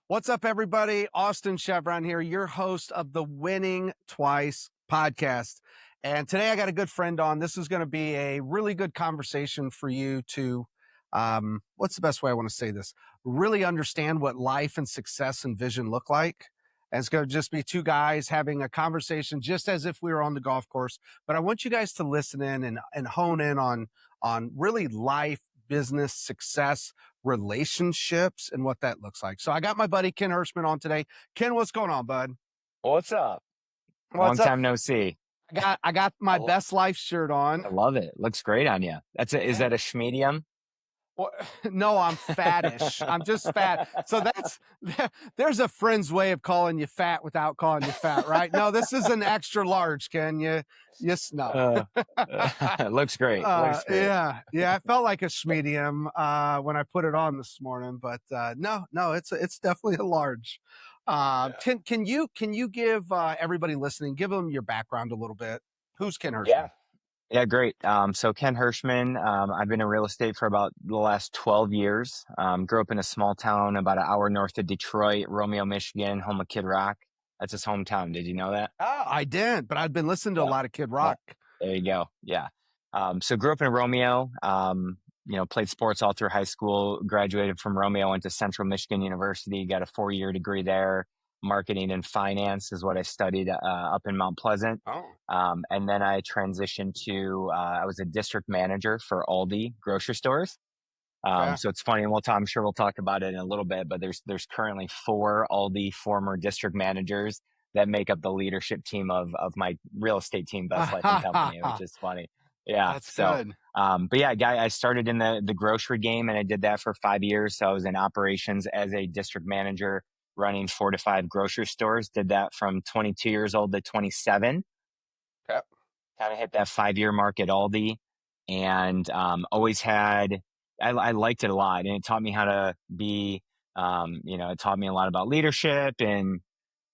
What's up, everybody? Austin Chevron here, your host of the Winning Twice podcast. And today I got a good friend on. This is going to be a really good conversation for you to, what's the best way I want to say this? Really understand what life and success and vision look like. And it's going to just be two guys having a conversation just as if we were on the golf course. But I want you guys to listen in and hone in on really life, business, success, relationships, and what that looks like. So I got my buddy Ken Hirschman on today. Ken, what's going on, bud? What's up? Long What's up? time no see. I got my best life shirt on. I love it. Looks great on you. Is that a schmedium? Well, no, I'm fattish. I'm just fat. So there's a friend's way of calling you fat without calling you fat, right? No, this is an extra large, Ken. Yes, no. Looks great. Looks great. Yeah. I felt like a medium when I put it on this morning, but no, it's definitely a large. Can you give everybody listening, give them your background a little bit? Who's Ken Hirschman? Yeah, great. So Ken Hirschman, I've been in real estate for about the last 12 years. Grew up in a small town about an hour north of Detroit, Romeo, Michigan, home of Kid Rock. That's his hometown. Did you know that? Oh, I didn't, but I've been listening to a lot of Kid Rock. There you go. Yeah. So grew up in Romeo, played sports all through high school, graduated from Romeo, went to Central Michigan University, got a 4-year degree there. Marketing and finance is what I studied up in Mount Pleasant. And then I transitioned to, I was a district manager for Aldi grocery stores. So it's funny, and I'm sure we'll talk about it in a little bit, but there's currently 4 Aldi former district managers that make up the leadership team of my real estate team, Best Life and Company, which is funny. Yeah. That's good. But yeah, I started in the grocery game, and I did that for 5 years. So I was in operations as a district manager, running 4 to 5 grocery stores. Did that from 22 years old to 27. Okay. Kind of hit that 5-year mark at Aldi, and always had, I liked it a lot, and it taught me how to be, it taught me a lot about leadership and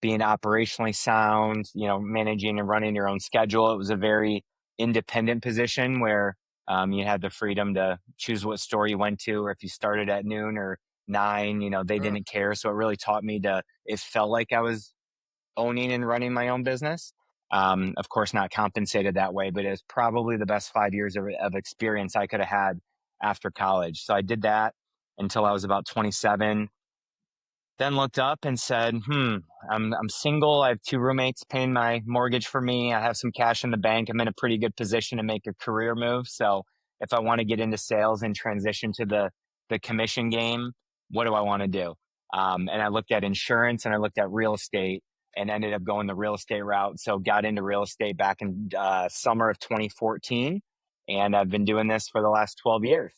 being operationally sound, managing and running your own schedule. It was a very independent position where you had the freedom to choose what store you went to, or if you started at noon or 9, they didn't care. So it really taught me it felt like I was owning and running my own business. Of course, not compensated that way, but it's probably the best 5 years of experience I could have had after college. So I did that until I was about 27. Then looked up and said, I'm single. I have 2 roommates paying my mortgage for me. I have some cash in the bank. I'm in a pretty good position to make a career move. So if I want to get into sales and transition to the commission game, what do I want to do? And I looked at insurance and I looked at real estate and ended up going the real estate route. So got into real estate back in summer of 2014. And I've been doing this for the last 12 years.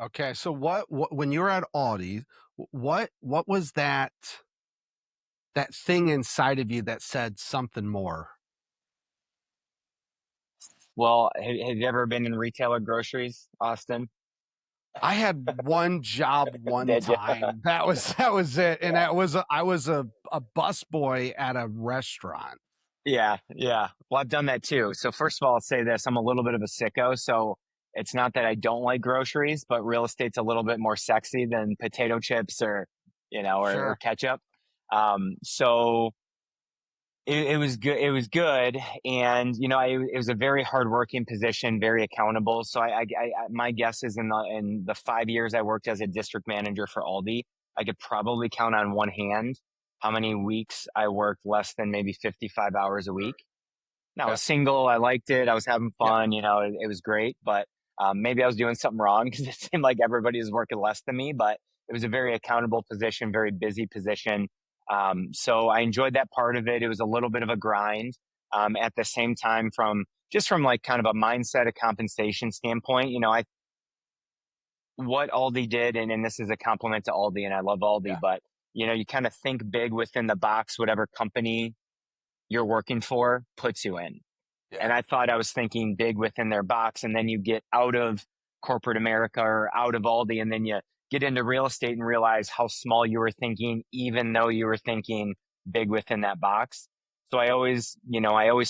Okay. So what when you were at Aldi, what was that thing inside of you that said something more? Well, have you ever been in retail or groceries, Austin? I had one job one time. That was it. And I was a busboy at a restaurant. Yeah. Well, I've done that too. So first of all, I'll say this, I'm a little bit of a sicko. So it's not that I don't like groceries, but real estate's a little bit more sexy than potato chips or ketchup. So it was good. It was good. And, it was a very hardworking position, very accountable. So my guess is in the 5 years I worked as a district manager for Aldi, I could probably count on one hand how many weeks I worked less than maybe 55 hours a week. Now I was single. I liked it. I was having fun. It was great, but maybe I was doing something wrong because it seemed like everybody was working less than me, but it was a very accountable position, very busy position. So I enjoyed that part of it. It was a little bit of a grind. At the same time, from like kind of a mindset, a compensation standpoint, what Aldi did, and this is a compliment to Aldi, and I love Aldi, but you kind of think big within the box, whatever company you're working for puts you in. Yeah. And I thought I was thinking big within their box, and then you get out of corporate America or out of Aldi, and then you get into real estate and realize how small you were thinking, even though you were thinking big within that box. So I always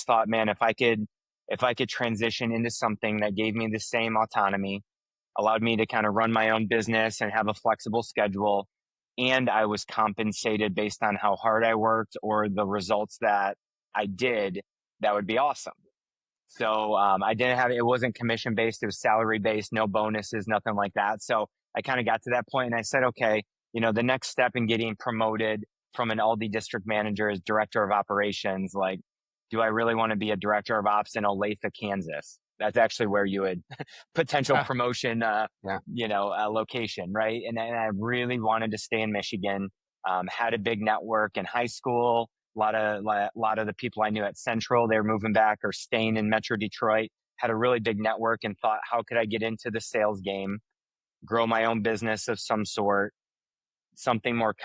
thought, man, if I could transition into something that gave me the same autonomy, allowed me to kind of run my own business and have a flexible schedule, and I was compensated based on how hard I worked or the results that I did, that would be awesome. So I didn't have, it wasn't commission based. It was salary based, no bonuses, nothing like that. So I kind of got to that point and I said, okay, the next step in getting promoted from an Aldi district manager is director of operations. Like, do I really want to be a director of ops in Olathe, Kansas? That's actually where you would potential promotion, Yeah. location. Right. And I really wanted to stay in Michigan. Had a big network in high school. A lot of the people I knew at Central, they were moving back or staying in Metro Detroit. Had a really big network and thought, how could I get into the sales game, grow my own business of some sort, something more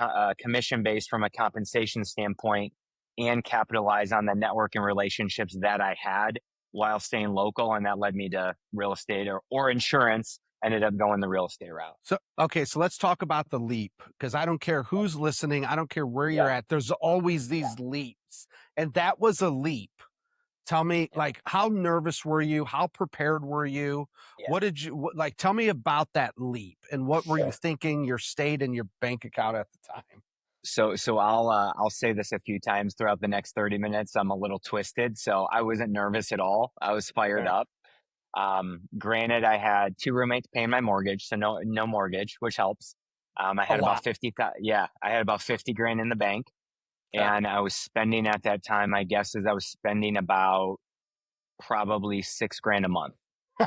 commission based from a compensation standpoint, and capitalize on the network and relationships that I had while staying local. And that led me to real estate or insurance. Ended up going the real estate route. So, okay, so let's talk about the leap because I don't care who's listening. I don't care where you're Yeah. at. There's always these leaps. And that was a leap. Tell me, like, how nervous were you? How prepared were you? Yeah. What did you like? Tell me about that leap and what were you Sure. thinking? Your state and your bank account at the time. So I'll say this a few times throughout the next 30 minutes. I'm a little twisted, so I wasn't nervous at all. I was fired Yeah. up. Granted, I had two roommates paying my mortgage, so no mortgage, which helps. I A had about lot. 50, yeah, I had about 50 grand in the bank, Okay. and I was spending at that time, I guess, I was spending about probably 6 grand a month. Is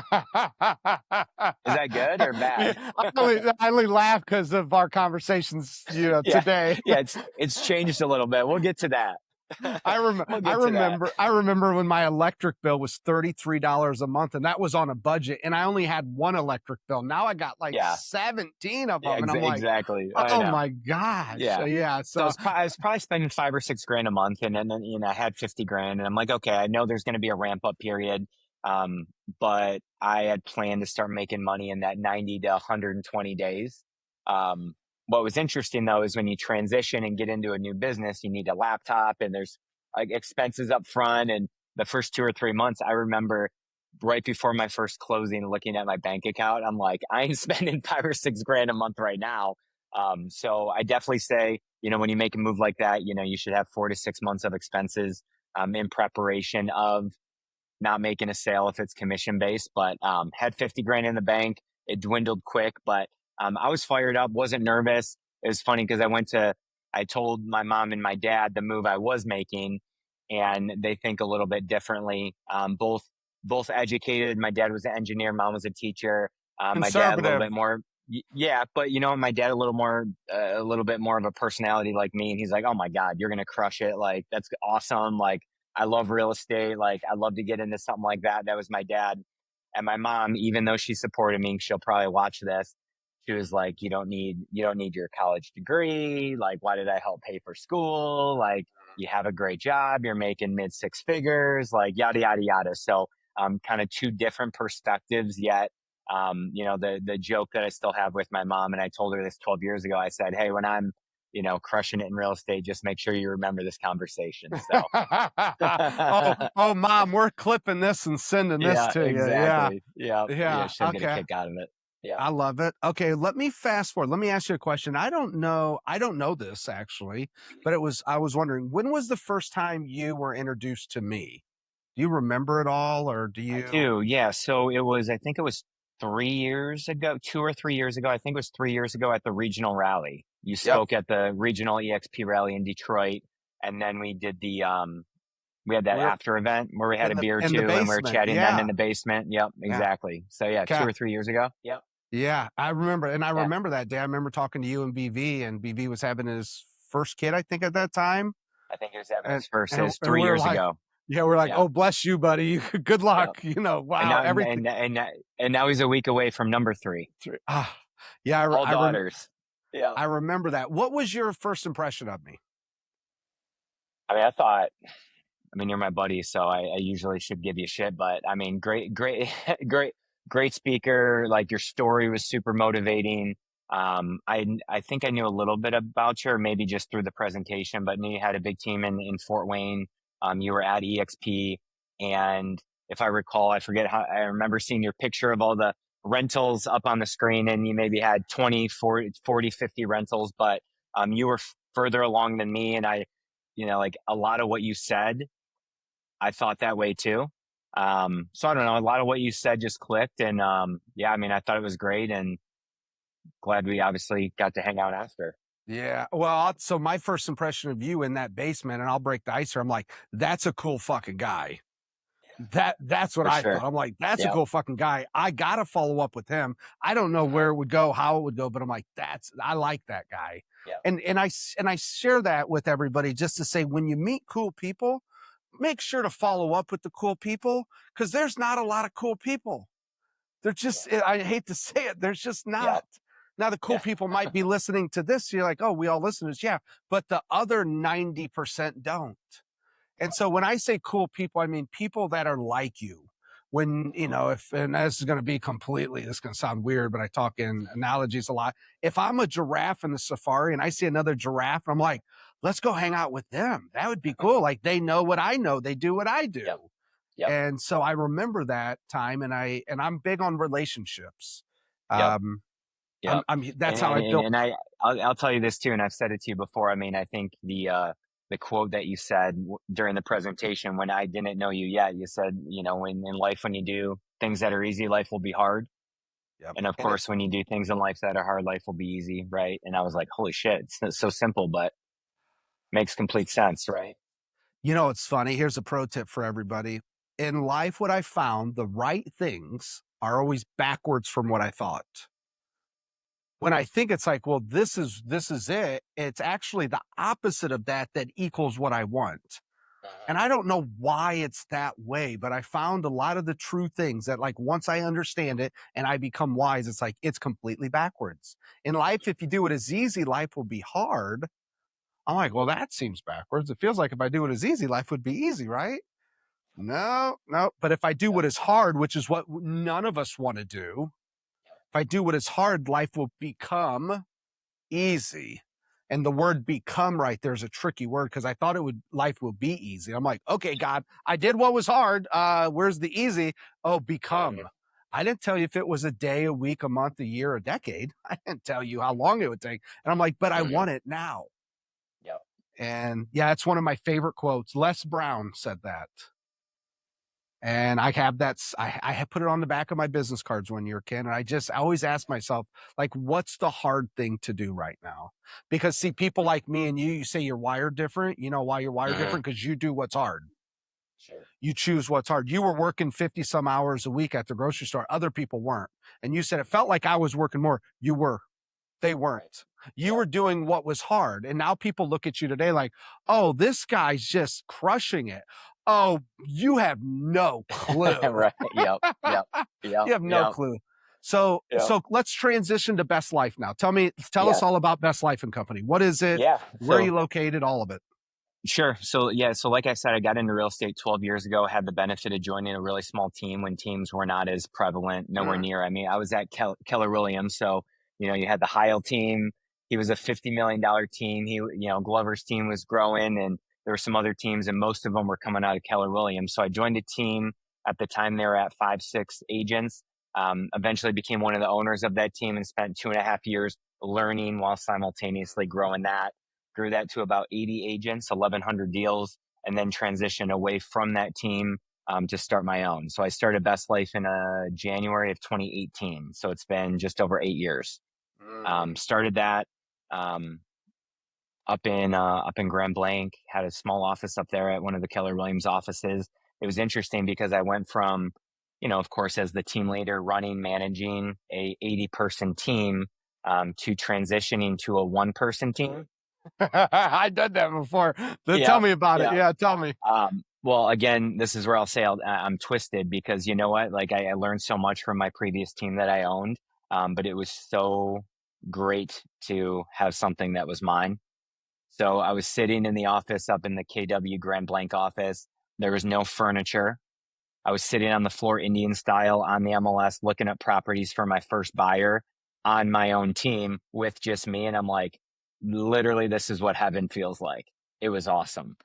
that good or bad? I only laugh because of our conversations, Yeah, today. yeah, it's changed a little bit. We'll get to that. We'll I get to that. remember I remember when my electric bill was $33 a month and that was on a budget and I only had one electric bill. Now I got like Yeah, 17 of yeah, them and I'm like, exactly. I oh know. my gosh. Yeah. Yeah. So So I was probably spending 5 or 6 grand a month, and then I had 50 grand, and I'm like, okay, I know there's going to be a ramp up period, um, but I had planned to start making money in that 90 to 120 days. Um, what was interesting though is when you transition and get into a new business, you need a laptop, and there's like expenses up front, and the first 2 or 3 months, I remember right before my first closing, looking at my bank account, I'm like, I ain't spending 5 or 6 grand a month right now. So I definitely say, when you make a move like that, you should have 4 to 6 months of expenses in preparation of not making a sale if it's commission based. But had 50 grand in the bank. It dwindled quick, but I was fired up, wasn't nervous. It was funny because I told my mom and my dad the move I was making, and they think a little bit differently. Both educated. My dad was an engineer, mom was a teacher. My dad a little conservative. bit more, yeah, but my dad a little bit more of a personality like me, and he's like, "Oh my God, you're gonna crush it! Like that's awesome! Like I love real estate. Like I'd love to get into something like that." That was my dad. And my mom, even though she supported me, she'll probably watch this. She was like, you don't need your college degree. Like, why did I help pay for school? Like, you have a great job. You're making mid six figures, like yada, yada, yada. So, kind of two different perspectives yet. The joke that I still have with my mom, and I told her this 12 years ago, I said, hey, when I'm, crushing it in real estate, just make sure you remember this conversation. So, oh, mom, we're clipping this and sending this yeah, to you. Yeah. exactly. Yeah. Yeah. Yeah. She'll get a Okay. kick out of it. Yeah. I love it. Okay, let me fast forward. Let me ask you a question. I don't know this actually, but I was wondering, when was the first time you were introduced to me? Do you remember it all or do I you? do. Yeah. So I think it was 3 years ago, 2 or 3 years ago. I think it was 3 years ago at the regional rally. You Yep. spoke at the regional EXP rally in Detroit. And then we had that We're after event where we had a in the beer or in the two and we were basement. chatting then in Yeah. the basement. Yep. Yeah. Exactly. So yeah, two Okay. or 3 years ago. Yep. Yeah, I remember, and I Yeah. remember that day. I remember talking to you and BV, and BV was having his first kid, I think, at that time, I think it was having and his first, it and, was and three we're years like, ago. yeah, we're like, Yeah. oh, bless you, buddy. Good Yeah. luck. And Wow, now, everything. and now he's a week away from number 3. Yeah, All daughters. Yeah. I remember that. What was your first impression of me? I mean, you're my buddy, so I usually should give you shit, but I mean, great, great, great speaker. Like your story was super motivating. I think I knew a little bit about you, or maybe just through the presentation, but knew you had a big team in Fort Wayne. You were at EXP, and if I recall, I forget how, I remember seeing your picture of all the rentals up on the screen, and you maybe had 20, 40, 40, 50 rentals, but You were further along than me, and like a lot of what you said, I thought that way too. So I don't know, a lot of what you said just clicked, and yeah, I mean, I thought it was great, and glad we obviously got to hang out after. Yeah. Well, so my first impression of you in that basement, and I'll break the ice here. I'm like, that's a cool fucking guy. That's what For I sure. thought. I'm like, that's a Yep. cool fucking guy. I gotta follow up with him. I don't know Mhm. where it would go, how it would go, but I'm like, I like that guy. Yep. And I share that with everybody just to say, when you meet cool people, make sure to follow up with the cool people, because there's not a lot of cool people. They're just, Yep. I hate to say it, there's just not. Yep. Now, the cool Yeah. people might be listening to this. You're like, oh, we all listen to this. Yeah. But the other 90% don't. And so when I say cool people, I mean people that are like you. When, Mhm. if, and this is going to be completely, this is going to sound weird, but I talk in analogies a lot. If I'm a giraffe in the safari and I see another giraffe, I'm like, let's go hang out with them. That would be cool. Like, they know what I know, they do what I Yep. do. Yep. And so I remember that time, and I'm big on relationships. Yep. Um, Yep. that's And how and I and, built. and I'll tell you this too, and I've said it to you before. I mean, I think the quote that you said during the presentation when I didn't know you yet, you said, in life, when you do things that are easy, life will be hard. Yep. And of course, when you do things in life that are hard, life will be easy, right? And I was like, holy shit, it's so simple, but makes complete sense, right? It's funny. Here's a pro tip for everybody. In life, what I found, the right things are always backwards from what I thought. When I think it's like, well, this is it, it's actually the opposite of that that equals what I want. And I don't know why it's that way, but I found a lot of the true things that, like, once I understand it and I become wise, it's like it's completely backwards. In life, if you do it as easy, life will be hard. I'm like, well, that seems backwards. It feels like if I do it as easy, life would be easy, right? No, no. But if I do Yep. what is hard, which is what none of us want to do, if I do what is hard, life will become easy. And the word become right there is a tricky word, because I thought life will be easy. I'm like, okay, God, I did what was hard. Where's the easy? Oh, become. Mhm. I didn't tell you if it was a day, a week, a month, a year, a decade. I didn't tell you how long it would take. And I'm like, but I Mhm. want it now. Yep. And yeah, it's one of my favorite quotes. Les Brown said that. And I have that. I have put it on the back of my business cards one year, Ken. And I always ask myself, like, what's the hard thing to do right now? Because, see, people like me and you say you're wired different. You know why you're wired Mhm. different? Because you do what's hard. Sure. You choose what's hard. You were working 50 some hours a week at the grocery store. Other people weren't. And you said it felt like I was working more. You were. They Right. weren't. You Yep. were doing what was hard. And now people look at you today like, oh, this guy's just crushing it. Oh, you have no clue. Right. Yep. Yep. Yep. You have no Yep. clue. So Yep. so let's transition to Best Life now. Tell us Yeah. all about Best Life and Company. What is it? Yeah. Where are So you located? All of it. sure. So yeah. So like I said, I got into real estate 12 years ago. Had the benefit of joining a really small team when teams were not as prevalent, nowhere Mm. near. I mean, I was at Keller Williams, so you had the Heil team. He was a $50 million team. Glover's team was growing, and there were some other teams, and most of them were coming out of Keller Williams. So I joined a team at the time. They were at 5, 6 agents. Eventually became one of the owners of that team and spent 2.5 years learning while simultaneously growing that. Grew that to about 80 agents, 1,100 deals, and then transitioned away from that team to start my own. So I started Best Life in January of 2018. So it's been just over 8 years. Mm. Started that um, up in Grand Blanc. Had a small office up there at one of the Keller Williams offices. It was interesting because I went from, of course, as the team leader, managing a 80-person team, to transitioning to a one-person team. I did that before. Tell Yeah, me about it. yeah. Yeah, tell me. Well, again, this is where I'll say I'm twisted because you know what? Like I learned so much from my previous team that I owned, but it was so great to have something that was mine. So I was sitting in the office up in the KW Grand Blanc office. There was no furniture. I was sitting on the floor Indian style on the MLS looking at properties for my first buyer on my own team with just me. And I'm like, literally, this is what heaven feels like. It was awesome.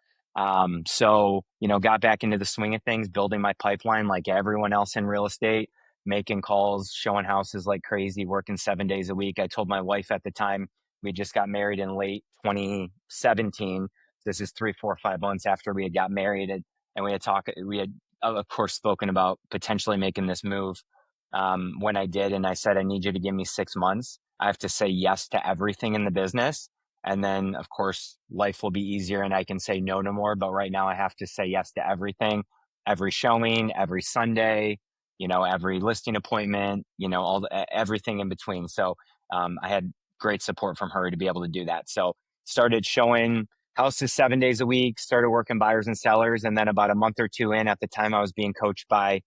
So, got back into the swing of things, building my pipeline like everyone else in real estate, making calls, showing houses like crazy, working 7 days a week. I told my wife at the time, We just got married in late 2017. This is 3, 4, 5 months after we had got married, and we had of course spoken about potentially making this move. When I did, and I said, I need you to give me 6 months. I have to say yes to everything in the business. And then, of course, life will be easier and I can say no more. But right now, I have to say yes to everything, every showing, every Sunday, every listing appointment, everything in between. So I had great support from her to be able to do that. So started showing houses 7 days a week, started working buyers and sellers. And then about a month or two in, at the time I was being coached by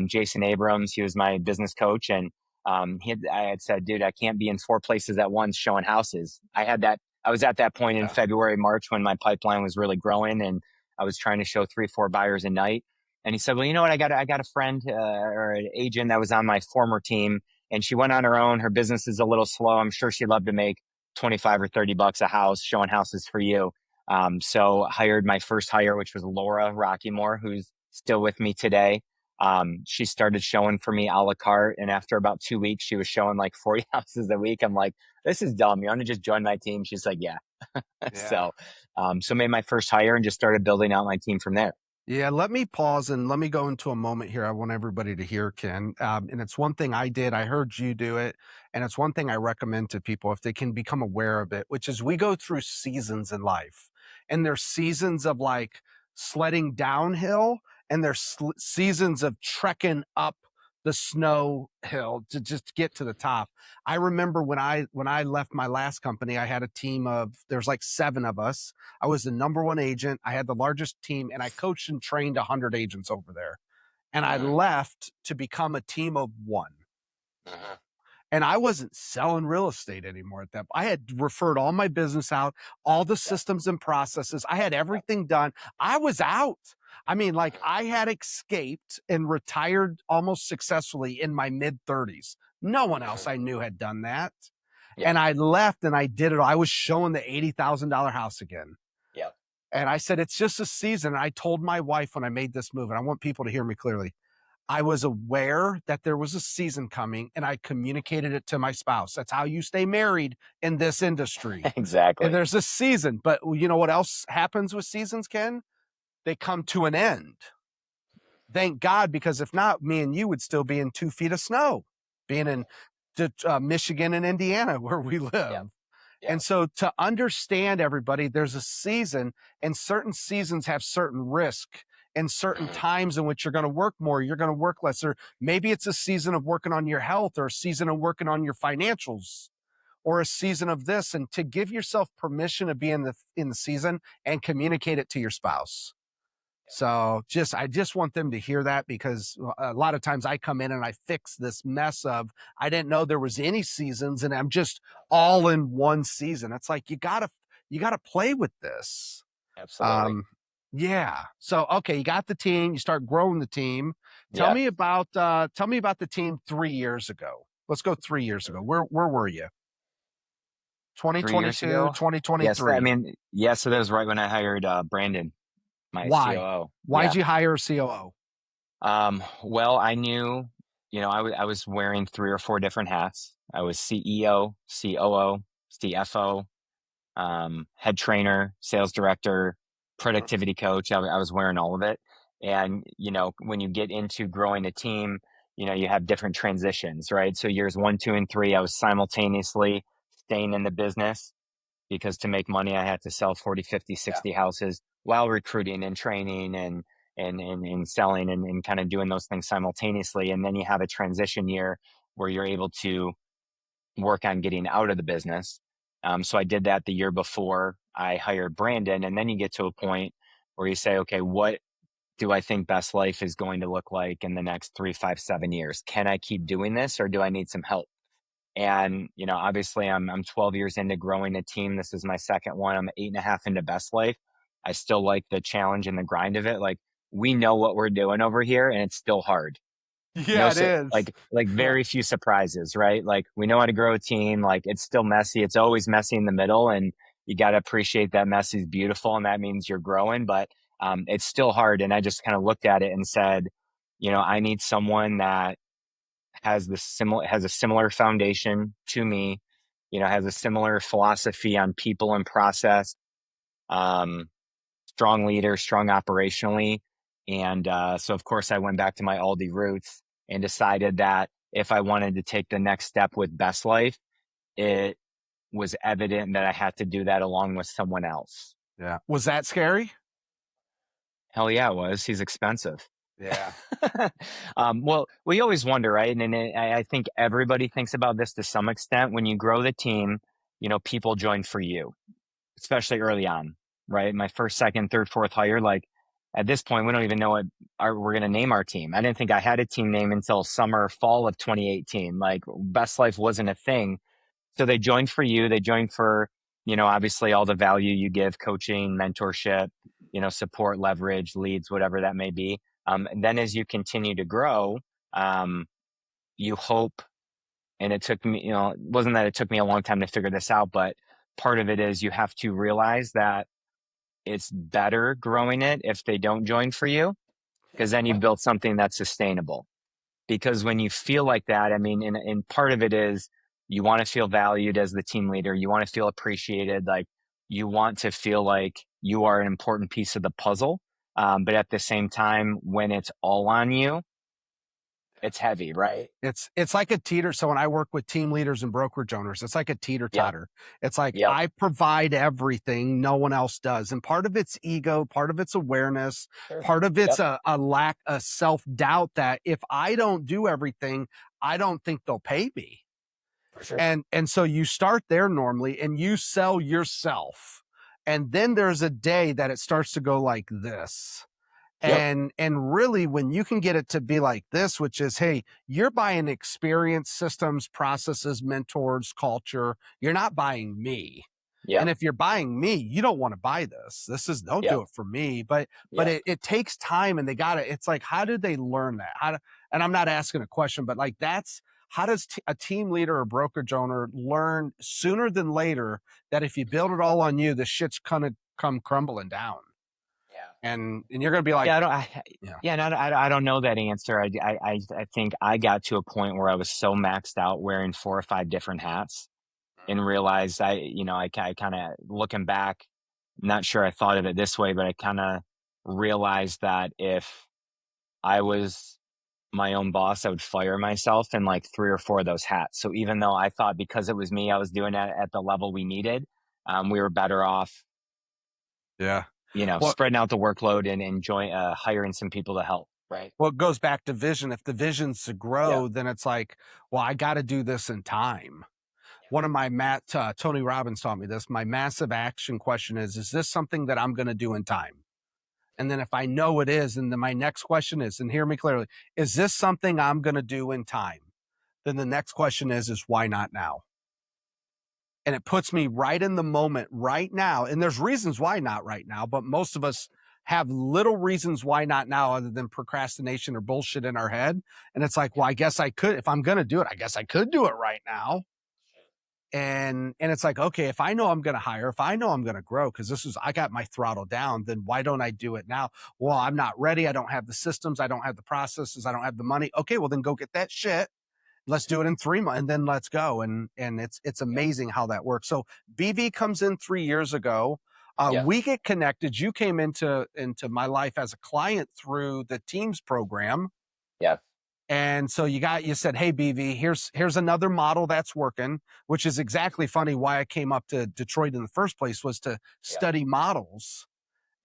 Jason Abrams. He was my business coach. And I had said, dude, I can't be in 4 places at once showing houses. I was at that point in Yeah. February, March when my pipeline was really growing and I was trying to show 3, 4 buyers a night. And he said, well, you know what? I got a friend or an agent that was on my former team and she went on her own. Her business is a little slow. I'm sure she'd love to make 25 or 30 bucks a house showing houses for you. So hired my first hire, which was Laura Rockymore, who's still with me today. She started showing for me a la carte. And after about 2 weeks, she was showing like 40 houses a week. I'm like, this is dumb. You want to just join my team? She's like, yeah. Yeah. So made my first hire and just started building out my team from there. Yeah, let me pause and let me go into a moment here. I want everybody to hear, Ken. And it's one thing I did. I heard you do it. And it's one thing I recommend to people if they can become aware of it, which is we go through seasons in life. And there's seasons of like sledding downhill, and there's seasons of trekking up the snow hill to just get to the top. I remember when I left my last company, I had a team of there's like 7 of us. I was the number one agent. I had the largest team and I coached and trained 100 agents over there. And I Mhm, left to become a team of 1. mhm. And I wasn't selling real estate anymore at that. I had referred all my business out, all the Yep, systems and processes. I had yep, everything done. I was out. I mean, like mhm. I had escaped and retired almost successfully in my mid 30s. No one else Mhm. I knew had done that. Yep, And I left and I did it. I was showing the $80,000 house again. yep. And I said, it's just a season. And I told my wife when I made this move, and I want people to hear me clearly, I was aware that there was a season coming and I communicated it to my spouse. That's how you stay married in this industry. And Exactly. there's a season, but you know what else happens with seasons, Ken? They come to an end. Thank God, because if not, me and you would still be in 2 feet of snow, being in Michigan and Indiana where we live. Yep, And yep. so to understand everybody, there's a season, and certain seasons have certain risk and certain Mhm. times in which you're going to work more, you're going to work less, or maybe it's a season of working on your health or a season of working on your financials or a season of this, and to give yourself permission to be in the season and communicate it to your spouse. So I just want them to hear that, because a lot of times I come in and I fix this mess of I didn't know there was any seasons and I'm just all in one season. It's like you gotta play with this. Absolutely. Um yeah. So okay, you got the team, you start growing the team. Yeah. Tell me about the team 3 years ago. Let's go 3 years ago. Where were you? 3 years 2022, ago? Yes, I 2023. mean, yeah, so that was right when I hired, Brandon, my Why? COO. Why'd Yeah. you hire a COO? Well, I knew, I was wearing 3 or 4 different hats. I was CEO, COO, CFO, head trainer, sales director, productivity coach. I was wearing all of it. And, when you get into growing a team, you have different transitions, right? So years 1, 2, and 3, I was simultaneously staying in the business because to make money, I had to sell 40, 50, Yeah. 60 houses while recruiting and training and selling and kind of doing those things simultaneously. And then you have a transition year where you're able to work on getting out of the business. So I did that the year before I hired Brandon. And then you get to a point where you say, okay, what do I think best life is going to look like in the next 3, 5, 7 years? Can I keep doing this or do I need some help? And, obviously I'm 12 years into growing a team. This is my second one. I'm 8.5 into best life. I still like the challenge and the grind of it. Like we know what we're doing over here and it's still hard. No, Yeah, it is. like Yeah. very few surprises, right? Like we know how to grow a team. Like it's still messy. It's always messy in the middle, and you got to appreciate that messy is beautiful, and that means you're growing. But it's still hard. And I just kind of looked at it and said, I need someone that has a similar foundation to me, has a similar philosophy on people and process. Um, Strong leader, strong operationally. And so, of course, I went back to my Aldi roots and decided that if I wanted to take the next step with Best Life, it was evident that I had to do that along with someone else. Yeah. Was that scary? Hell yeah, it was. He's expensive. Yeah. Well, we always wonder, right? And I think everybody thinks about this to some extent. When you grow the team, people join for you, especially early on, right? My first, second, third, fourth hire, like at this point, we don't even know what we're going to name our team. I didn't think I had a team name until summer, fall of 2018. Like Best Life wasn't a thing. So they joined for you. They joined for, obviously all the value you give, coaching, mentorship, support, leverage, leads, whatever that may be. And then as you continue to grow, you hope, and it took me, it wasn't that it took me a long time to figure this out, but part of it is you have to realize that it's better growing it if they don't join for you, because then you've built something that's sustainable. Because when you feel like that, I mean, and part of it is you want to feel valued as the team leader. You want to feel appreciated. Like you want to feel like you are an important piece of the puzzle. But at the same time, when it's all on you, it's heavy, right? It's like a teeter. So when I work with team leaders and brokerage owners, it's like a teeter Yep. totter. It's like Yep. I provide everything, no one else does. And part of it's ego, part of it's awareness, Sure. part of it's Yep. a lack of self-doubt that if I don't do everything, I don't think they'll pay me. For sure. And so you start there normally and you sell yourself. And then there's a day that it starts to go like this. Yep. And really when you can get it to be like this, which is, hey, you're buying experience, systems, processes, mentors, culture. You're not buying me. Yep. And if you're buying me, you don't want to buy this. This is don't Yep. do it for me. But Yep. it takes time and they gotta, it's like, how did they learn that? And I'm not asking a question, but like that's how does a team leader or brokerage owner learn sooner than later that if you build it all on you, the shit's gonna come crumbling down? Yeah. And you're going to be like, Yeah, yeah, and I don't know that answer. I think I got to a point where I was so maxed out wearing 4 or 5 different hats and realized I kind of looking back, not sure I thought of it this way, but I kind of realized that if I was my own boss, I would fire myself in like 3 or 4 of those hats. So even though I thought because it was me, I was doing it at the level we needed, we were better off, yeah. Well, spreading out the workload and enjoy hiring some people to help. Right. well, it goes back to vision. If the vision's to Yeah. grow, then it's like, well, I got to do this in time. One of my Tony Robbins taught me this. My massive action question is this something that I'm going to do in time? And then if I know it is, and then my next question is, and hear me clearly, is this something I'm going to do in time? Then the next question is why not now? And it puts me right in the moment right now. And there's reasons why not right now, but most of us have little reasons why not now other than procrastination or bullshit in our head. And it's like, well, I guess I could, if I'm going to do it, I guess I could do it right now. And it's like, okay, if I know I'm going to hire, if I know I'm going to grow, because I got my throttle down, then why don't I do it now? Well, I'm not ready. I don't have the systems. I don't have the processes. I don't have the money. Okay, well then go get that shit. Let's do it in 3 months and then let's go. And it's amazing how that works. So BV comes in 3 years ago. We get connected. You came into my life as a client through the Teams program. Yeah. And so you said, hey, BV, here's another model that's working, which is exactly funny why I came up to Detroit in the first place was to study models.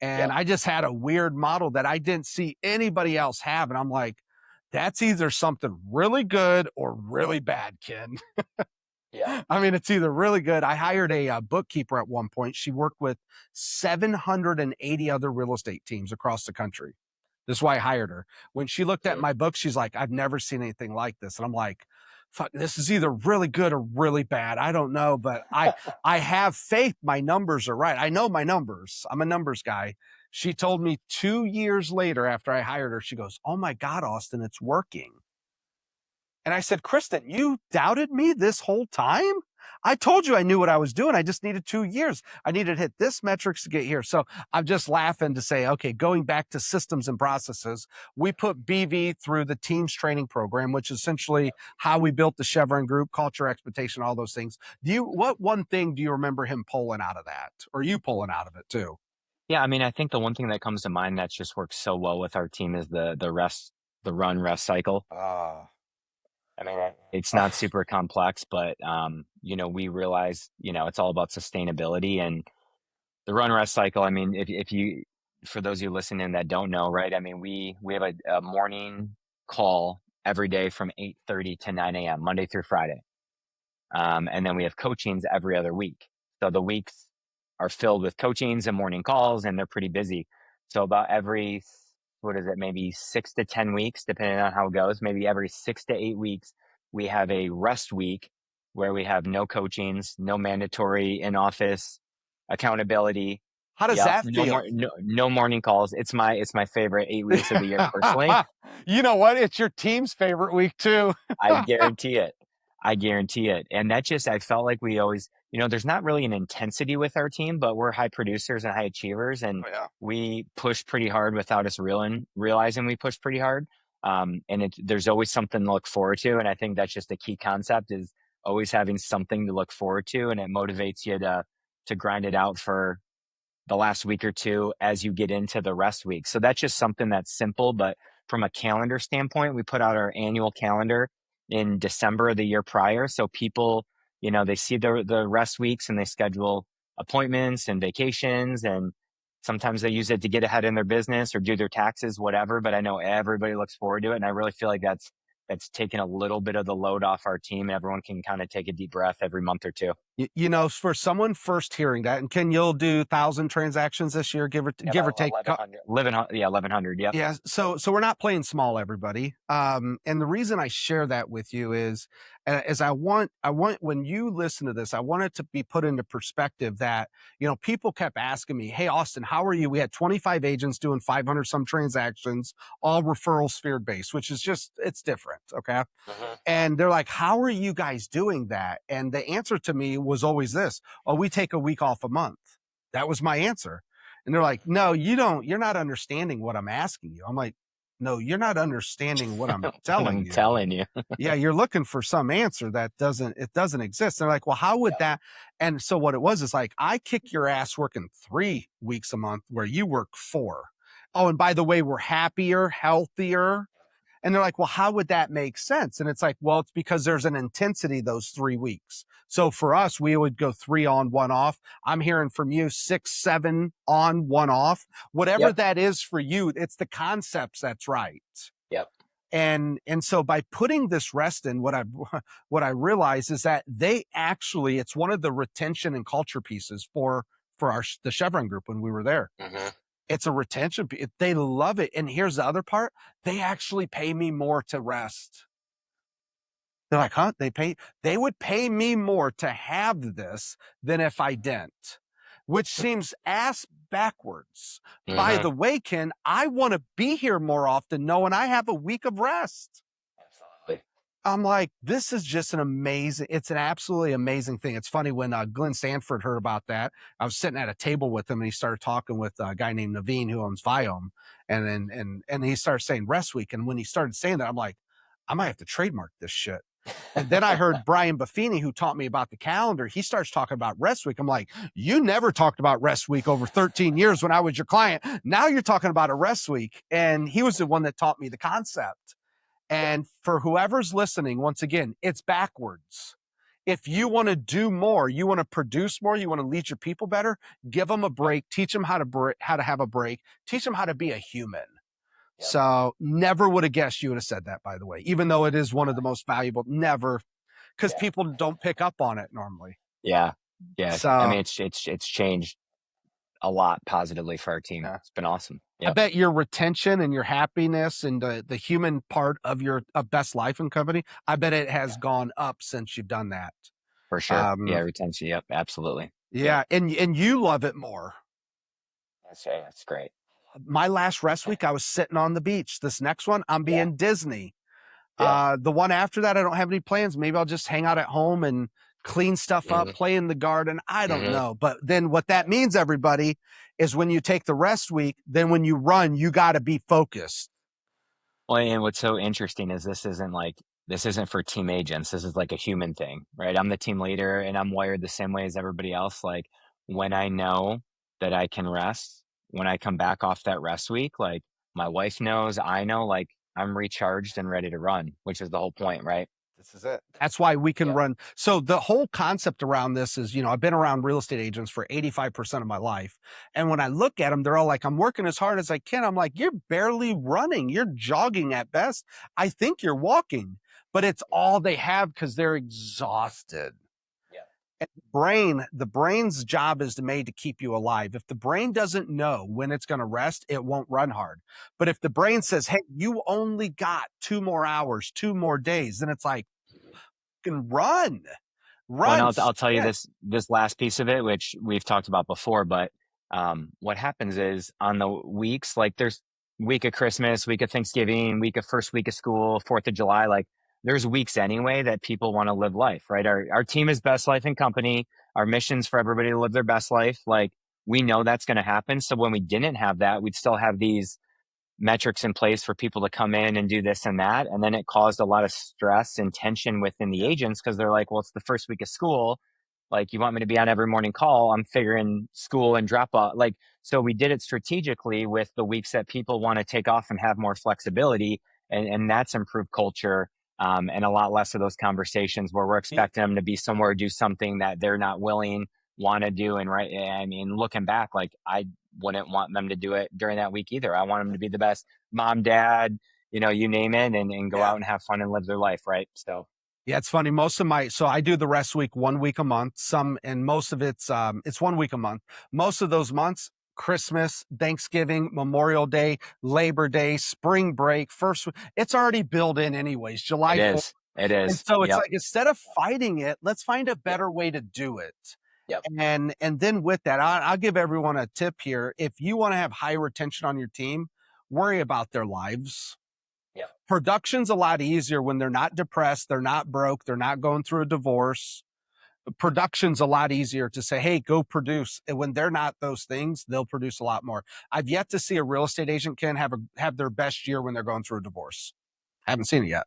And I just had a weird model that I didn't see anybody else have. And I'm like, that's either something really good or really bad, Ken. Yeah. I mean, it's either really good. I hired a bookkeeper at one point. She worked with 780 other real estate teams across the country. This is why I hired her. When she looked at my book, she's like, I've never seen anything like this. And I'm like, fuck, this is either really good or really bad. I don't know, but I have faith my numbers are right. I know my numbers. I'm a numbers guy. She told me 2 years later after I hired her, she goes, oh my God, Austin, it's working. And I said, Kristen, you doubted me this whole time? I told you I knew what I was doing. I just needed 2 years. I needed to hit this metrics to get here. So I'm just laughing to say, okay, going back to systems and processes, we put BV through the teams training program, which is essentially how we built the Chevron group, culture, expectation, all those things. What one thing do you remember him pulling out of that, or you pulling out of it too? Yeah, I mean, I think the one thing that comes to mind that's just works so well with our team is the run rest cycle. Uh, I mean, it's not uh, super complex, but we realize, it's all about sustainability and the run rest cycle. I mean, if you, for those of you listening that don't know, right? I mean, we have a morning call every day from 8:30 to 9 a.m. Monday through Friday. And then we have coachings every other week. So the weeks are filled with coachings and morning calls, and they're pretty busy. So about every, what is it, maybe 6 to 10 weeks, depending on how it goes, maybe every 6 to 8 weeks, we have a rest week where we have no coachings, no mandatory in office accountability. how does Yep. that feel? No morning calls. It's my favorite 8 weeks of the year personally. You know what? It's your team's favorite week too. I guarantee it. I guarantee it. And that just, I felt like we always, there's not really an intensity with our team, but we're high producers and high achievers, and Oh, yeah. we push pretty hard without us realizing we push pretty hard. And there's always something to look forward to. And I think that's just a key concept, is always having something to look forward to. And it motivates you to grind it out for the last week or two as you get into the rest week. So that's just something that's simple. But from a calendar standpoint, we put out our annual calendar in December of the year prior. So people, they see the rest weeks and they schedule appointments and vacations, and sometimes they use it to get ahead in their business or do their taxes, whatever. But I know everybody looks forward to it. And I really feel like that's taken a little bit of the load off our team. Everyone can kind of take a deep breath every month or two. For someone first hearing that, and Ken, you'll do 1,000 transactions this year, give or take. 1100. 1100. Yeah, 1100. Yep. Yeah, so we're not playing small, everybody. And the reason I share that with you is, I want when you listen to this, I want it to be put into perspective that people kept asking me, "Hey, Austin, how are you?" We had 25 agents doing 500 some transactions, all referral sphere based, which is just it's different, okay? Mhm. And they're like, "How are you guys doing that?" And the answer to me was always this: "Oh, we take a week off a month." That was my answer. And they're like, "No, you don't. You're not understanding what I'm asking you." I'm like, "No, you're not understanding what I'm telling I'm you. telling you. Yeah, you're looking for some answer that doesn't exist." They're like, "Well, how would Yep. that?" And so what it was is like, I kick your ass working 3 weeks a month where you work 4. Oh, and by the way, we're happier, healthier. And they're like, "Well, how would that make sense?" And it's like, well, it's because there's an intensity those 3 weeks. So for us, we would go 3 on, 1 off. I'm hearing from you 6, 7 on, 1 off. Whatever Yep. that is for you, it's the concepts that's right. Yep. And so by putting this rest in, what I realize is that it's one of the retention and culture pieces for the Chevron group when we were there. Mhm. It's a retention. They love it. And here's the other part. They actually pay me more to rest. They're like, "Huh? They would pay me more to have this than if I didn't," which seems ass backwards. By Mhm. the way, Ken, I want to be here more often knowing I have a week of rest. Absolutely. I'm like, this is just it's an absolutely amazing thing. It's funny when Glenn Sanford heard about that. I was sitting at a table with him and he started talking with a guy named Naveen who owns Viome. And he started saying rest week. And when he started saying that, I'm like, I might have to trademark this shit. And then I heard Brian Buffini, who taught me about the calendar. He starts talking about rest week. I'm like, you never talked about rest week over 13 years when I was your client. Now you're talking about a rest week. And he was the one that taught me the concept. And for whoever's listening, once again, it's backwards. If you want to do more, you want to produce more, you want to lead your people better, give them a break, teach them how to have a break, teach them how to be a human. Yep. So never would have guessed you would have said that, by the way, even though it is one of the most valuable, never, because Yeah. people don't pick up on it normally. Yeah. Yeah. I So mean, it's changed a lot positively for our team. yeah. It's been awesome. I Yep. bet your retention and your happiness and the human part of your best life and company, I bet it has Yeah. gone up since you've done that. For sure. Yeah. Um, Retention. Yep. Absolutely. Yep. yeah, and you love it more. That's great. My last rest week, I was sitting on the beach. This next one, I'm Yeah. being Disney. Yeah. The one after that, I don't have any plans. Maybe I'll just hang out at home and clean stuff up, Mhm. play in the garden. I don't Mhm. know. But then what that means, everybody, is when you take the rest week, then when you run, you got to be focused. Well, and what's so interesting is this isn't for team agents. This is like a human thing, right? I'm the team leader and I'm wired the same way as everybody else. Like when I know that I can rest, when I come back off that rest week, like my wife knows, I know, like I'm recharged and ready to run, which is the whole point, right? This is it. That's why we can Yep. run. So the whole concept around this is, I've been around real estate agents for 85% of my life. And when I look at them, they're all like, I'm working as hard as I can. I'm like, you're barely running. You're jogging at best. I think you're walking, but it's all they have because they're exhausted. Yep. And the brain's job is made to keep you alive. If the brain doesn't know when it's going to rest, it won't run hard. But if the brain says, hey, you only got 2 more hours, 2 more days, then it's like, can run, Well, and run, I'll tell you sprint. this last piece of it, which we've talked about before, but what happens is on the weeks, like there's week of Christmas, week of Thanksgiving, week of first week of school, 4th of July, like there's weeks anyway that people want to live life, right? Our team is best life and company. Our mission's for everybody to live their best life. Like we know that's going to happen. So when we didn't have that, we'd still have these metrics in place for people to come in and do this and that. And then it caused a lot of stress and tension within the Yeah. agents because they're like, well, it's the first week of school. Like, you want me to be on every morning call? I'm figuring school and drop off. Like, so we did it strategically with the weeks that people want to take off and have more flexibility. And that's improved culture. And a lot less of those conversations where we're expecting them to be somewhere, do something that they're not willing, want to do. And right. I mean, looking back, like I wouldn't want them to do it during that week either. I want them to be the best mom, dad, you name it, and go Yeah. out and have fun and live their life. Right. So Yeah, it's funny. So I do the rest week 1 week a month. And most of it's 1 week a month. Most of those months, Christmas, Thanksgiving, Memorial Day, Labor Day, spring break, it's already built in anyways, it July 4th. is. It And is. so it's Yep. like, instead of fighting it, let's find a Yep. better way to do it. Yep. And then with that, I'll give everyone a tip here. If you want to have high retention on your team, worry about their lives. Yep. Production's a lot easier when they're not depressed, they're not broke, they're not going through a divorce. Production's a lot easier to say, hey, go produce. And when they're not those things, they'll produce a lot more. I've yet to see a real estate agent can have their best year when they're going through a divorce. I haven't seen it yet.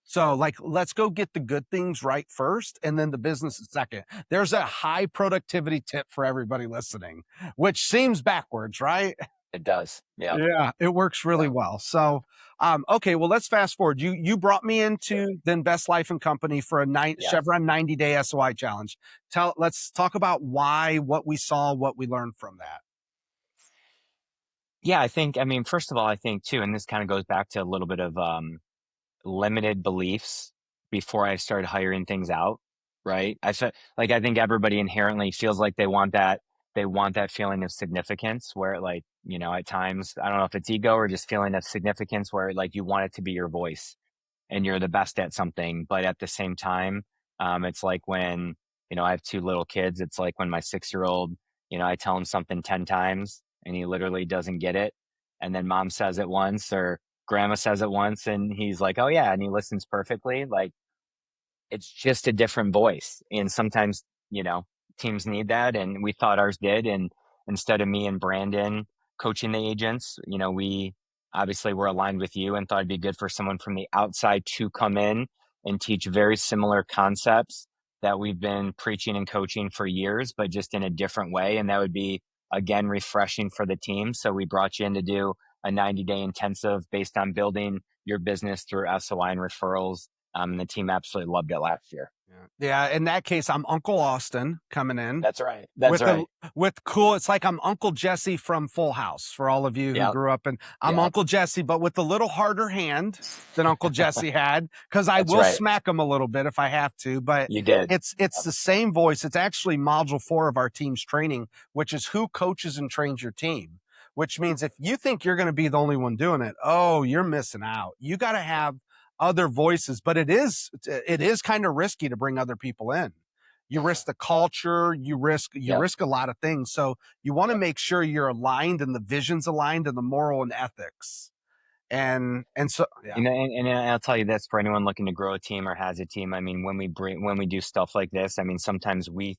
So, like, let's go get the good things right first, and then the business is second. There's a high productivity tip for everybody listening, which seems backwards, right? It does. Yep. Yeah, it works really Yep. well. So, okay, well, let's fast forward. You brought me Sure. into then Best Life and Company for a Yes. Chevron 90-day SOI challenge. Let's talk about what we saw, what we learned from that. Yeah, I mean, first of all, I think too, and this kind of goes back to a little bit of limited beliefs before I started hiring things out, right? I think everybody inherently feels like they want that feeling of significance where like, at times, I don't know if it's ego or just feeling of significance where like you want it to be your voice and you're the best at something. But at the same time, it's like when, I have two little kids, it's like when my 6-year old, I tell him something 10 times and he literally doesn't get it. And then mom says it once or grandma says it once and he's like, oh yeah. And he listens perfectly. Like it's just a different voice. And sometimes, teams need that. And we thought ours did. And instead of me and Brandon coaching the agents, we obviously were aligned with you and thought it'd be good for someone from the outside to come in and teach very similar concepts that we've been preaching and coaching for years, but just in a different way. And that would be, again, refreshing for the team. So we brought you in to do a 90-day intensive based on building your business through SOI and referrals, and the team absolutely loved it last year. Yeah, in that case, I'm Uncle Austin coming in That's right. That's right. with cool. It's like I'm Uncle Jesse from Full House for all of you who Yep. grew up. And I'm Yep. Uncle Jesse, but with a little harder hand than Uncle Jesse had, because I That's will right. smack him a little bit if I have to. But You did. it's Yep. the same voice. It's actually module 4 of our team's training, which is who coaches and trains your team. Which means if you think you're going to be the only one doing it, oh, you're missing out. You got to have other voices, but it is kind of risky to bring other people in. You risk the culture, you Yep. risk a lot of things. So you want to Yep. make sure you're aligned and the vision's aligned and the moral and ethics. And so, yeah. And I'll tell you this, for anyone looking to grow a team or has a team, I mean, when we do stuff like this, I mean, sometimes we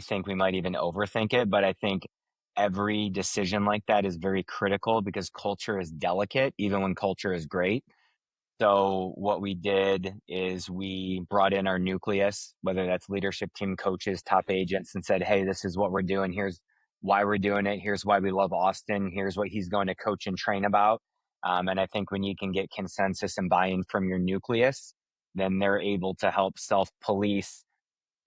think we might even overthink it, but I think every decision like that is very critical because culture is delicate, even when culture is great. So what we did is we brought in our nucleus, whether that's leadership team, coaches, top agents, and said, hey, this is what we're doing. Here's why we're doing it. Here's why we love Austin. Here's what he's going to coach and train about. And I think when you can get consensus and buy-in from your nucleus, then they're able to help self-police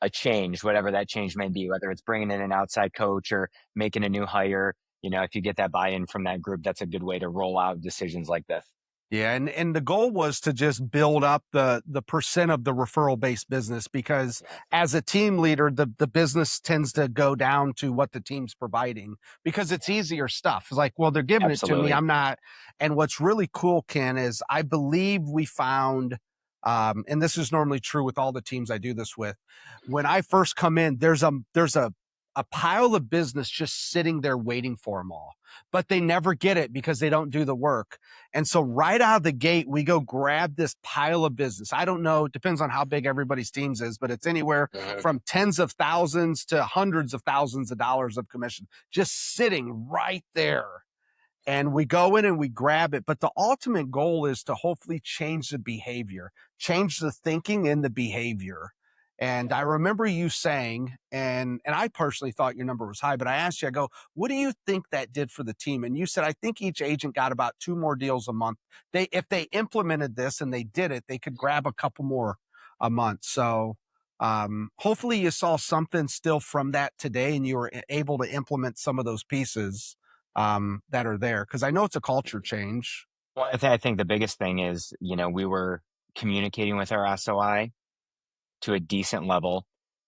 a change, whatever that change may be, whether it's bringing in an outside coach or making a new hire. If you get that buy-in from that group, that's a good way to roll out decisions like this. Yeah, and the goal was to just build up the percent of the referral based business, because as a team leader, the business tends to go down to what the team's providing because it's easier stuff. It's like, well, they're giving it to me, I'm not. And what's really cool, Ken, is I believe we found, and this is normally true with all the teams I do this with, when I first come in, there's a pile of business just sitting there waiting for them all, but they never get it because they don't do the work. And so right out of the gate, we go grab this pile of business. I don't know, it depends on how big everybody's teams is, but it's anywhere from tens of thousands to hundreds of thousands of dollars of commission just sitting right there. And we go in and we grab it. But the ultimate goal is to hopefully change the behavior, change the thinking and the behavior. And I remember you saying, and I personally thought your number was high, but I asked you, I go, what do you think that did for the team? And you said, I think each agent got about 2 more deals a month. If they implemented this and they did it, they could grab a couple more a month. So hopefully you saw something still from that today and you were able to implement some of those pieces that are there. Cause I know it's a culture change. Well, I think the biggest thing is, we were communicating with our SOI to a decent level.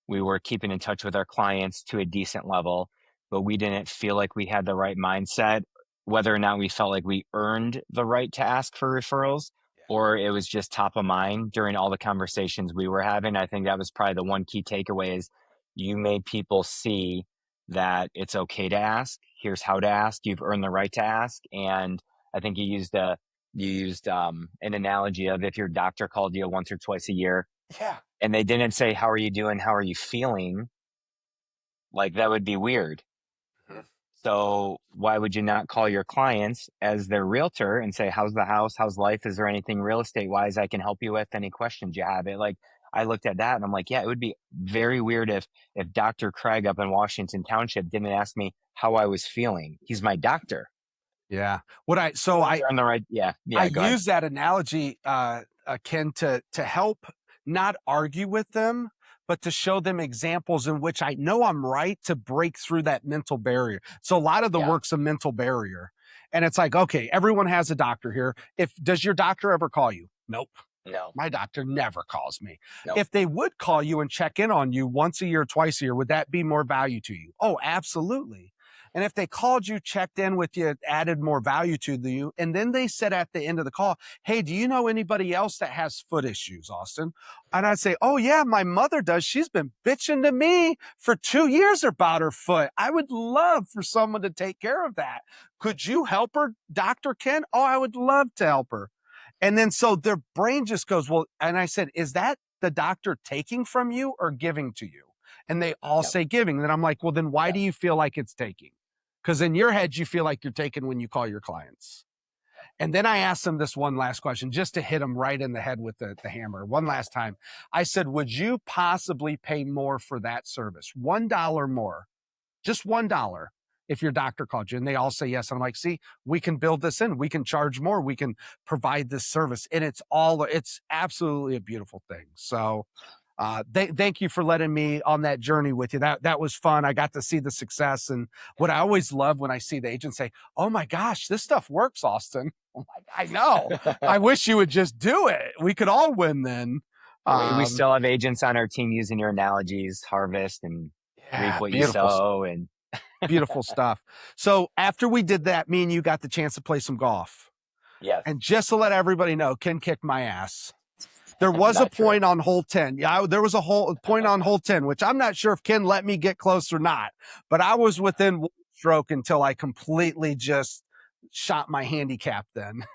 We were keeping in touch with our clients to a decent level, but we didn't feel like we had the right mindset, whether or not we felt like we earned the right to ask for referrals, or it was just top of mind during all the conversations we were having. I think that was probably the one key takeaway is you made people see that it's okay to ask. Here's how to ask. You've earned the right to ask. And I think you used an analogy of if your doctor called you once or twice a year, and they didn't say, how are you doing? How are you feeling? Like that would be weird. So why would you not call your clients as their realtor and say, how's the house? How's life? Is there anything real estate wise I can help you with? Any questions you have? It like, I looked at that and I'm like, yeah, it would be very weird if Dr. Craig up in Washington Township didn't ask me how I was feeling. He's my doctor. Yeah. I use that analogy, Ken, to help not argue with them, but to show them examples in which I know I'm right to break through that mental barrier. So a lot of the work's a mental barrier. And it's like, okay, everyone has a doctor here. Does your doctor ever call you? Nope. No. My doctor never calls me. Nope. If they would call you and check in on you once a year, twice a year, would that be more value to you? Oh, absolutely. And if they called you, checked in with you, added more value to you, and then they said at the end of the call, hey, do you know anybody else that has foot issues, Austin? And I'd say, oh yeah, my mother does. She's been bitching to me for 2 years about her foot. I would love for someone to take care of that. Could you help her, Dr. Ken? Oh, I would love to help her. And then so their brain just goes, well, and I said, is that the doctor taking from you or giving to you? And they all say giving. And then I'm like, well, then why do you feel like it's taking? Because in your head, you feel like you're taking when you call your clients. And then I asked them this one last question, just to hit them right in the head with the hammer. One last time. I said, would you possibly pay more for that service? $1 more, just $1 if your doctor called you. And they all say yes. And I'm like, see, we can build this in. We can charge more. We can provide this service. And it's absolutely a beautiful thing. So thank you for letting me on that journey with you. That was fun. I got to see the success. And what I always love when I see the agents say, oh my gosh, this stuff works, Austin. I'm like, I know. I wish you would just do it. We could all win then. We still have agents on our team using your analogies, harvest and reap what you sow, and beautiful stuff. So after we did that, me and you got the chance to play some golf. Yes. And just to let everybody know, Ken kicked my ass. There was a point on hole 10. Yeah, there was a point on hole 10, which I'm not sure if Ken let me get close or not, but I was within one stroke until I completely just shot my handicap then.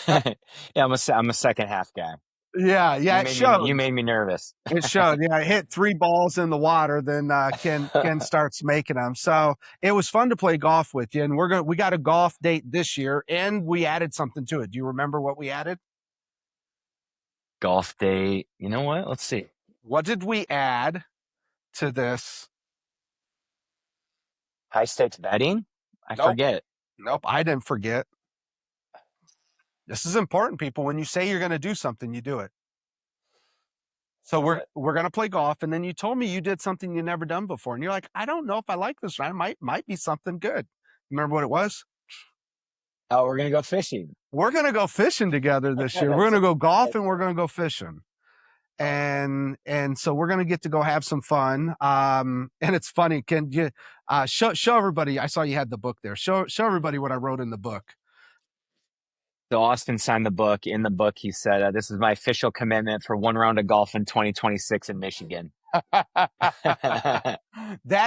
Yeah, I'm a second half guy. Yeah, it showed. You made me nervous. It showed. Yeah, I hit 3 balls in the water, then Ken starts making them. So it was fun to play golf with you, and we got a golf date this year, and we added something to it. Do you remember what we added? Golf date. You know what? Let's see. What did we add to this? High stakes betting? I forget. Nope, I didn't forget. This is important, people. When you say you're going to do something, you do it. So we're going to play golf, and then you told me you did something you never done before, and you're like, I don't know if I like this. I might be something good. Remember what it was? Oh, we're gonna go fishing. We're going to go fishing together this year. We're going to go golf, and we're going to go fishing. And so we're going to get to go have some fun. And it's funny. Can you show everybody? I saw you had the book there. Show everybody what I wrote in the book. So Austin signed the book. In the book, he said, "This is my official commitment for 1 round of golf in 2026 in Michigan." That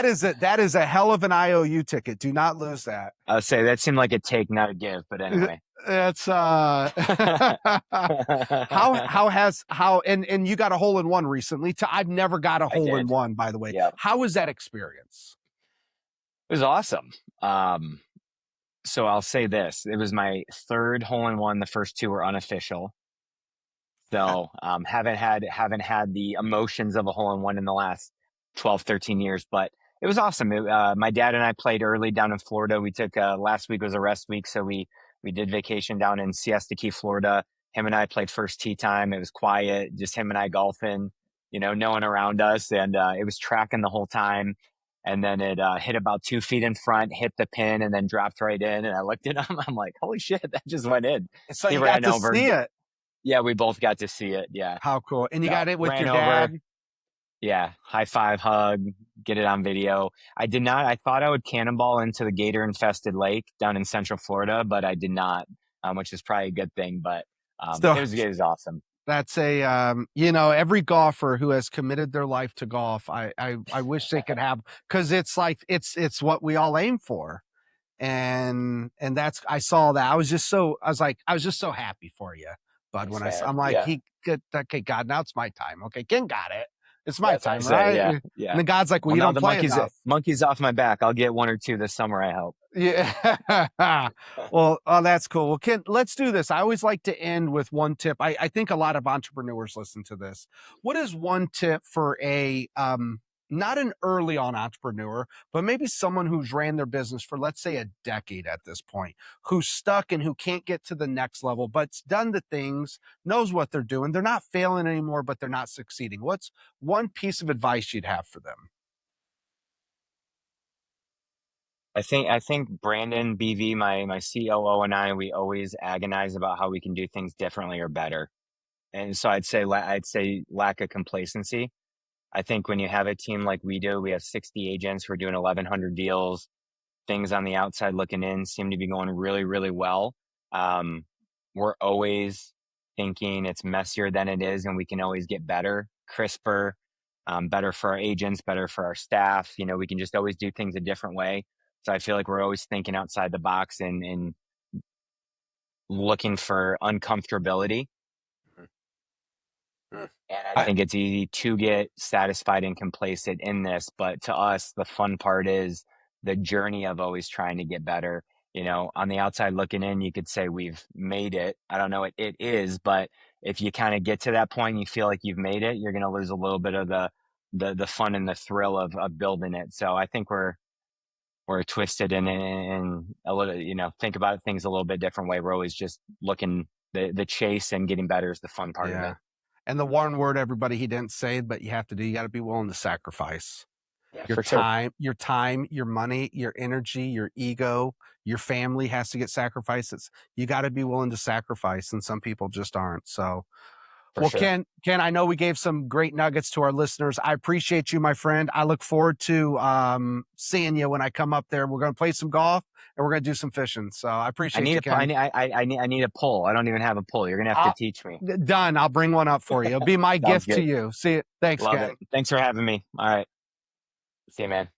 is a hell of an IOU ticket. Do not lose that. I would say that seemed like a take, not a give, but anyway. It's and you got a hole in one recently. I've never got a hole in one, by the way. Yep. How was that experience? It was awesome. So I'll say this: it was my 3rd hole in one. The first 2 were unofficial. So haven't had the emotions of a hole in one in the last 12, 13 years, but it was awesome. My dad and I played early down in Florida. We took last week was a rest week, so we did vacation down in Siesta Key, Florida. Him and I played first tee time. It was quiet, just him and I golfing, no one around us, and it was tracking the whole time. And then it hit about 2 feet in front, hit the pin, and then dropped right in. And I looked at him. I'm like, holy shit, that just went in. So you got to see it. Yeah, we both got to see it. Yeah. How cool. And you got it with your dad? Yeah. High five, hug, get it on video. I did not. I thought I would cannonball into the gator infested lake down in Central Florida, but I did not, which is probably a good thing. But it was awesome. That's every golfer who has committed their life to golf, I wish they could have, because it's like it's what we all aim for, and that's, I saw that. I was just so happy for you, bud. When I'm like, okay, God, now it's my time. Okay, Ken got it. It's my time, right? Yeah. And then God's like, well, you don't play enough. Monkey's off my back. I'll get 1 or 2 this summer, I hope. Yeah. Well, that's cool. Well, Ken, let's do this. I always like to end with one tip. I think a lot of entrepreneurs listen to this. What is one tip for a not an early on entrepreneur, but maybe someone who's ran their business for, let's say, a decade at this point, who's stuck and who can't get to the next level, but's done the things, knows what they're doing. They're not failing anymore, but they're not succeeding. What's one piece of advice you'd have for them? I think Brandon BV, my COO, and I, we always agonize about how we can do things differently or better. And so I'd say lack of complacency. I think when you have a team like we do, we have 60 agents. We're doing 1,100 deals. Things on the outside looking in seem to be going really, really well. We're always thinking it's messier than it is, and we can always get better, crisper, better for our agents, better for our staff. We can just always do things a different way. So I feel like we're always thinking outside the box and looking for uncomfortability. And I think it's easy to get satisfied and complacent in this, but to us, the fun part is the journey of always trying to get better. On the outside looking in, you could say we've made it. I don't know, it is, but if you kind of get to that point, you feel like you've made it, you're going to lose a little bit of the fun and the thrill of building it. So I think we're twisted and a little, think about things a little bit different way. We're always just looking, the chase and getting better is the fun part of it. And the one word, everybody, he didn't say, but you have to do, you got to be willing to sacrifice your time, your money, your energy, your ego, your family has to get sacrifices. You got to be willing to sacrifice. And some people just aren't. So, Ken, I know we gave some great nuggets to our listeners. I appreciate you, my friend. I look forward to seeing you when I come up there. We're going to play some golf and we're going to do some fishing. So I appreciate you, Ken. I need a pull. I don't even have a pull. You're going to have to teach me. Done. I'll bring one up for you. It'll be my gift to you. See you. Thanks, Love Ken. it. Thanks for having me. All right. See you, man.